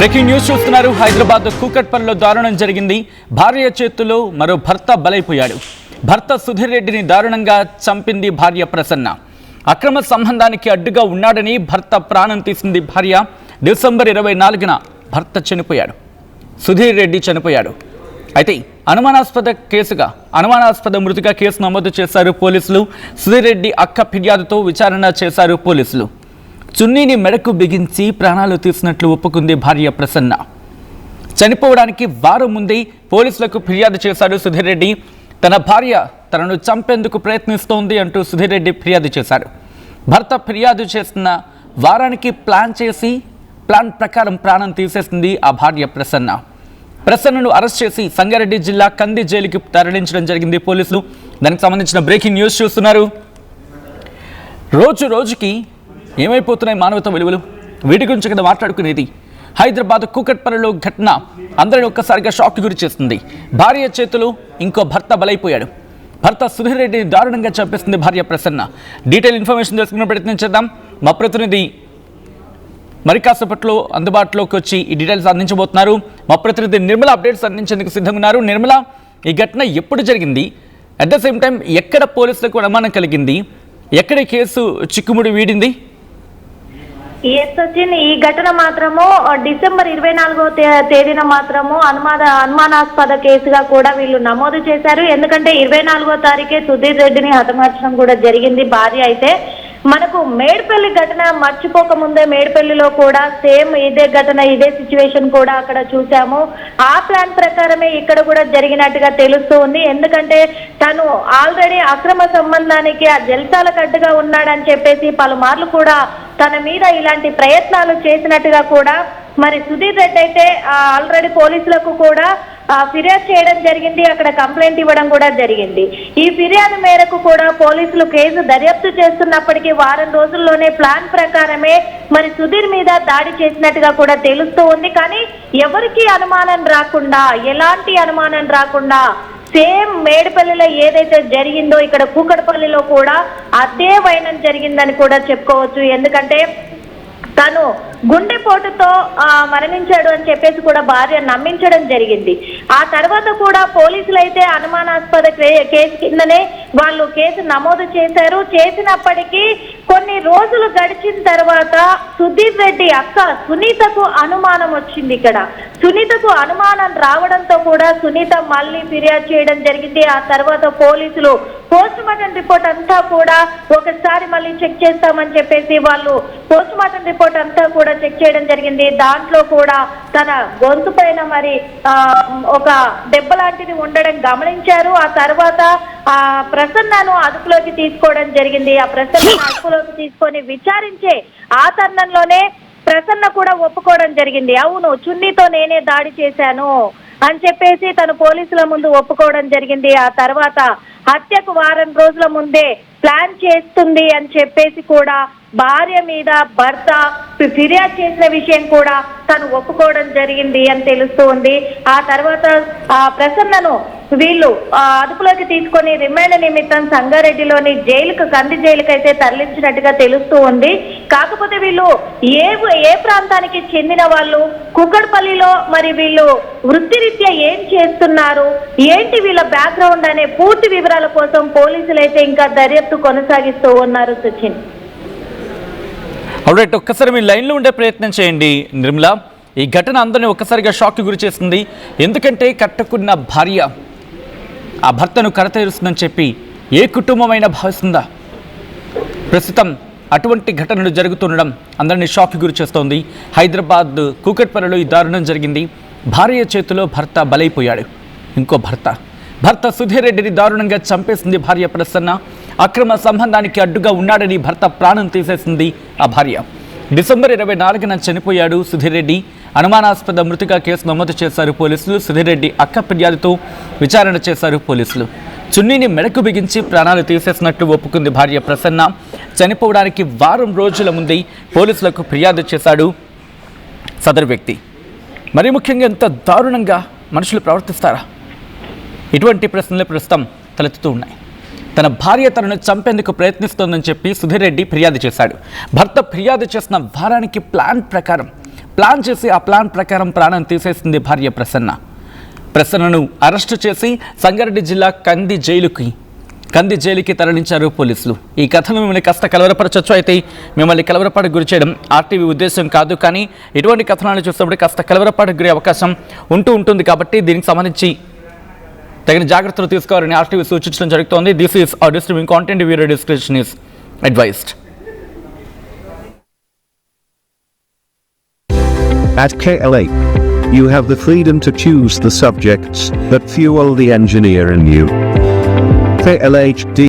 Breaking news చూస్తున్నారు. హైదరాబాద్ కూకట్పల్లిలో దారుణం జరిగింది. భార్య చేతుల్లో మరో భర్త బలైపోయాడు. భర్త సుధీర్ రెడ్డిని దారుణంగా చంపింది భార్య ప్రసన్న. అక్రమ సంబంధానికి అడ్డుగా ఉన్నాడని భర్త ప్రాణం తీసింది భార్య. డిసెంబర్ 24న భర్త చనిపోయాడు. సుధీర్ రెడ్డి చనిపోయాడు. అయితే అనుమానాస్పద మృతిగా కేసు నమోదు చేశారు పోలీసులు. సుధీర్ రెడ్డి అక్క ఫిర్యాదుతో విచారణ చేశారు పోలీసులు. చున్నీని మెడకు బిగించి ప్రాణాలు తీసినట్లు ఒప్పుకుంది భార్య ప్రసన్న. చనిపోవడానికి వారం ముందే పోలీసులకు ఫిర్యాదు చేశాడు సుధీర్ రెడ్డి. తన భార్య తనను చంపేందుకు ప్రయత్నిస్తోంది అంటూ సుధీర్ రెడ్డి ఫిర్యాదు చేశాడు. భర్త ఫిర్యాదు చేసిన వారానికి ప్లాన్ ప్రకారం ప్రాణం తీసేసింది ఆ భార్య ప్రసన్న. ప్రసన్నను అరెస్ట్ చేసి సంగారెడ్డి జిల్లా కంది జైలుకి తరలించడం జరిగింది పోలీసులు. దానికి సంబంధించిన బ్రేకింగ్ న్యూస్ చూస్తున్నారు. రోజుకి ఏమైపోతున్నాయి మానవతా విలువలు? వీటి గురించి కదా మాట్లాడుకునేది. హైదరాబాద్ కూకట్పల్లిలో ఘటన అందరిని ఒక్కసారిగా షాక్ గురి చేస్తుంది. భార్య చేతులు ఇంకో భర్త బలైపోయాడు. భర్త సుధీర్ రెడ్డిని దారుణంగా చంపేస్తుంది భార్య ప్రసన్న. డీటెయిల్ ఇన్ఫర్మేషన్ తెలుసుకునే ప్రయత్నం చేద్దాం. మా ప్రతినిధి మరి కాసేపట్లో అందుబాటులోకి వచ్చి ఈ డీటెయిల్స్ అందించబోతున్నారు. మా ప్రతినిధి నిర్మల అప్డేట్స్ అందించేందుకు సిద్ధంగా ఉన్నారు. నిర్మల, ఈ ఘటన ఎప్పుడు జరిగింది? అట్ ద సేమ్ టైం ఎక్కడ పోలీసులకు అనుమానం కలిగింది? ఎక్కడ కేసు చిక్కుముడి వీడింది? సచిన్, ఈ ఘటన మాత్రము డిసెంబర్ 24వ తేదీన మాత్రము అనుమానాస్పద కేసుగా కూడా వీళ్ళు నమోదు చేశారు. ఎందుకంటే 24వ తారీఖే సుధీర్ రెడ్డిని హతమార్చడం కూడా జరిగింది భార్య. అయితే మనకు మేడ్పల్లి ఘటన మర్చిపోక ముందే మేడ్పల్లిలో కూడా సేమ్ ఇదే ఘటన, ఇదే సిచ్యువేషన్ కూడా అక్కడ చూసాము. ఆ ప్లాన్ ప్రకారమే ఇక్కడ కూడా జరిగినట్టుగా తెలుస్తూ ఉంది. ఎందుకంటే తను ఆల్రెడీ అక్రమ సంబంధానికి ఆ జల్సాలకు అడ్డుగా ఉన్నాడని చెప్పేసి పలుమార్లు కూడా తన మీద ఇలాంటి ప్రయత్నాలు చేసినట్టుగా కూడా మరి సుధీర్ రెడ్డి అయితే ఆల్రెడీ పోలీసులకు కూడా ఫిర్యాదు చేయడం జరిగింది. అక్కడ కంప్లైంట్ ఇవ్వడం కూడా జరిగింది. ఈ ఫిర్యాదు మేరకు కూడా పోలీసులు కేసు దర్యాప్తు చేస్తున్నప్పటికీ వారం రోజుల్లోనే ప్లాన్ ప్రకారమే మరి సుధీర్ మీద దాడి చేసినట్టుగా కూడా తెలుస్తూ ఉంది. కానీ ఎవరికి అనుమానం రాకుండా, ఎలాంటి అనుమానం రాకుండా సేమ్ మేడ్పల్లిలో ఏదైతే జరిగిందో ఇక్కడ కూకట్పల్లిలో కూడా అదే వైనం జరిగిందని కూడా చెప్పుకోవచ్చు. ఎందుకంటే తను గుండెపోటుతో మరణించాడు అని చెప్పేసి కూడా భార్య నమ్మించడం జరిగింది. ఆ తర్వాత కూడా పోలీసులు అయితే అనుమానాస్పద కేసు కిందనే వాళ్ళు కేసు నమోదు చేశారు. చేసినప్పటికీ కొన్ని రోజులు గడిచిన తర్వాత సుధీర్ రెడ్డి అక్క సునీతకు అనుమానం వచ్చింది. ఇక్కడ సునీతకు అనుమానం రావడంతో కూడా సునీత మళ్ళీ ఫిర్యాదు చేయడం జరిగింది. ఆ తర్వాత పోలీసులు పోస్ట్ మార్టం రిపోర్ట్ అంతా కూడా ఒకసారి మళ్ళీ చెక్ చేస్తామని చెప్పేసి వాళ్ళు పోస్ట్ మార్టం రిపోర్ట్ అంతా కూడా చెక్ చేయడం జరిగింది. దాంట్లో కూడా తన గొంతు పైన మరి ఒక దెబ్బ లాంటిది ఉండడం గమనించారు. ఆ తర్వాత ఆ ప్రసన్నను అదుపులోకి తీసుకోవడం జరిగింది. ఆ ప్రసన్నను అదుపులోకి తీసుకొని విచారించే ఆ తరుణంలోనే ప్రసన్న కూడా ఒప్పుకోవడం జరిగింది. అవును, చున్నీతో నేనే దాడి చేశాను అని చెప్పేసి తను పోలీసుల ముందు ఒప్పుకోవడం జరిగింది. ఆ తర్వాత హత్యకు వారం రోజుల ముందే ప్లాన్ చేస్తుంది అని చెప్పేసి కూడా భార్య మీద భర్త ఫిర్యాదు చేసిన విషయం కూడా తను ఒప్పుకోవడం జరిగింది అని తెలుస్తూ ఉంది. ఆ తర్వాత ఆ ప్రసన్నను వీళ్ళు అదుపులోకి తీసుకొని రిమాండ్ నిమిత్తం సంగారెడ్డిలోని కంది జైలుకి అయితే తరలించినట్టుగా తెలుస్తూ ఉంది. కాకపోతే వీళ్ళు ఏ ప్రాంతానికి చెందిన వాళ్ళు, కూకట్పల్లిలో మరి వీళ్ళు వృత్తిరీత్యా ఏం చేస్తున్నారు, ఏంటి వీళ్ళ బ్యాక్గ్రౌండ్ అనే పూర్తి వివరాల కోసం పోలీసులు అయితే ఇంకా దర్యాప్తు కొనసాగిస్తూ ఉన్నారు. సచిన్, అవునైతే ఒక్కసారి మీ లైన్లో ఉండే ప్రయత్నం చేయండి నిర్మల. ఈ ఘటన అందరినీ ఒక్కసారిగా షాక్కి గురి చేస్తుంది. ఎందుకంటే కట్టుకున్న భార్య ఆ భర్తను కరతేరుస్తుందని చెప్పి ఏ కుటుంబమైనా భావిస్తుందా? ప్రస్తుతం అటువంటి ఘటనలు జరుగుతుండడం అందరినీ షాక్కి గురి చేస్తోంది. హైదరాబాద్ కూకట్పల్లిలో ఈ దారుణం జరిగింది. భార్య చేతిలో భర్త బలైపోయాడు. ఇంకో భర్త సుధీర్ రెడ్డిని దారుణంగా చంపేసింది భార్య ప్రసన్న. అక్రమ సంబంధానికి అడ్డుగా ఉన్నాడని భర్త ప్రాణం తీసేసింది ఆ భార్య. డిసెంబర్ 24న చనిపోయాడు సుధీర్ రెడ్డి. అనుమానాస్పద మృతిగా కేసు నమోదు చేశారు పోలీసులు. సుధీర్ రెడ్డి అక్క ఫిర్యాదుతో విచారణ చేశారు పోలీసులు. చున్నీని మెడకు బిగించి ప్రాణాలు తీసేసినట్టు ఒప్పుకుంది భార్య ప్రసన్న. చనిపోవడానికి వారం రోజుల ముందే పోలీసులకు ఫిర్యాదు చేశాడు సదరు వ్యక్తి. మరీ ముఖ్యంగా ఎంత దారుణంగా మనుషులు ప్రవర్తిస్తారా? ఇటువంటి ప్రశ్నలు ప్రస్తుతం తలెత్తుతూ ఉన్నాయి. తన భార్య తనను చంపేందుకు ప్రయత్నిస్తోందని చెప్పి సుధీర్ రెడ్డి ఫిర్యాదు చేశాడు. భర్త ఫిర్యాదు చేసిన వారానికి ప్లాన్ ప్లాన్ చేసి ఆ ప్లాన్ ప్రకారం ప్రాణం తీసేసింది భార్య ప్రసన్నను అరెస్టు చేసి సంగారెడ్డి జిల్లా కంది జైలుకి తరలించారు పోలీసులు. ఈ కథను మిమ్మల్ని కాస్త కలవరపరచొచ్చు, అయితే మిమ్మల్ని కలవరపాటుకు గురి చేయడం ఆర్టీవీ ఉద్దేశం కాదు. కానీ ఇటువంటి కథనాలు చూసినప్పుడు కాస్త కలవరపాటుకు గురే అవకాశం ఉంటుంది కాబట్టి దీనికి సంబంధించి తగిన జాగ్రత్తలు తీసుకోవాలని ఆర్టీవీ సూచించడం జరుగుతోంది. This is distributing content, viewer description is advised. At KLA, you have the freedom to choose the subjects that fuel the engineer in you. KLHD